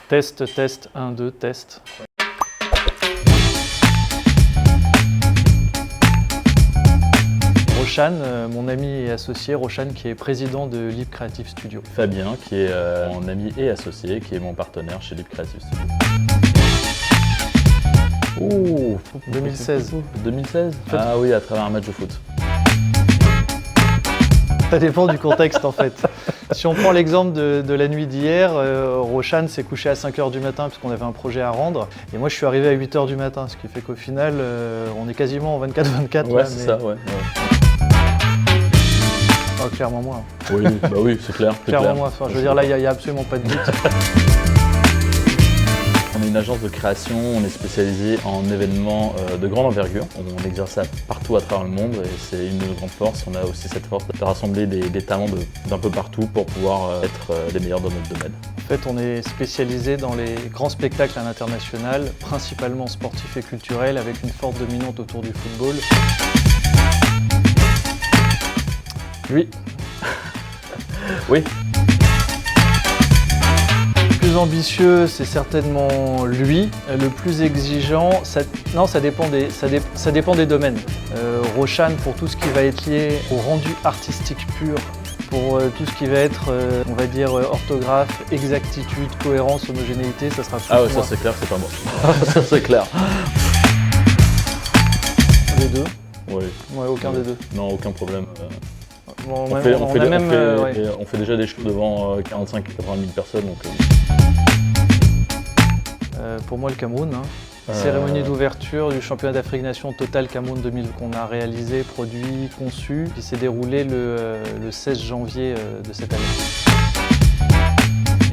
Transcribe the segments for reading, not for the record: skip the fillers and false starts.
Test, test, 1, 2, test. Roshan, mon ami et associé, Roshan qui est président de Libre Creative Studio. Fabien qui est mon ami et associé, qui est mon partenaire chez Libre Creative Studio. Ouh, 2016. 2016 Ah oui, à travers un match de foot. Ça dépend du contexte en fait. Si on prend l'exemple de la nuit d'hier, Roshan s'est couché à 5h du matin parce qu'on avait un projet à rendre. Et moi je suis arrivé à 8h du matin, ce qui fait qu'au final on est quasiment en 24-24. Ouais, c'est ça, ouais. Oh, clairement moi. Oui, bah oui, c'est clair. Clairement moi. Enfin, je veux dire là, il n'y a absolument pas de doute. On est une agence de création, on est spécialisé en événements de grande envergure. On exerce ça partout à travers le monde et c'est une grande force. On a aussi cette force de rassembler des talents d'un peu partout pour pouvoir être les meilleurs dans notre domaine. En fait, on est spécialisé dans les grands spectacles à l'international, principalement sportifs et culturels, avec une forte dominante autour du football. Lui. Oui. Le plus ambitieux, c'est certainement lui. Le plus exigeant, ça dépend des domaines. Roshan pour tout ce qui va être lié au rendu artistique pur, pour tout ce qui va être, on va dire, orthographe, exactitude, cohérence, homogénéité, ça sera plus Ah ouais, moi. ça c'est clair, c'est pas moi. Ça c'est clair. Les deux? Oui. Ouais, aucun des deux. Non, aucun problème. Bon, On fait déjà des shows devant 45 et 80 000 personnes. Donc, pour moi, le Cameroun. Cérémonie d'ouverture du championnat d'Afrique Nation Total Cameroun 2000 qu'on a réalisé, produit, conçu, qui s'est déroulé le 16 janvier de cette année.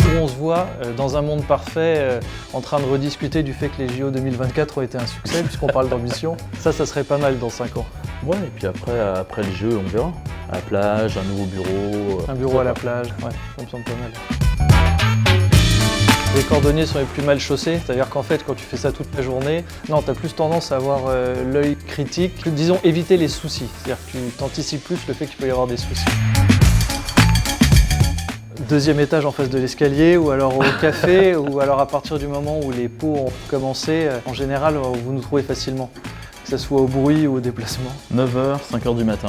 Où on se voit dans un monde parfait en train de rediscuter du fait que les JO 2024 ont été un succès, puisqu'on parle d'ambition. Ça serait pas mal dans 5 ans. Ouais, et puis après les jeux, on verra. À la plage, un nouveau bureau. Un bureau à la plage, ouais, ça me semble pas mal. Les cordonniers sont les plus mal chaussés, c'est-à-dire qu'en fait, quand tu fais ça toute la journée, non, tu as plus tendance à avoir l'œil critique, disons éviter les soucis, c'est-à-dire que tu t'anticipes plus le fait qu'il peut y avoir des soucis. Deuxième étage en face de l'escalier, ou alors au café, ou alors à partir du moment où les pots ont commencé, en général, vous nous trouvez facilement, que ce soit au bruit ou au déplacement. 9h, 5h du matin.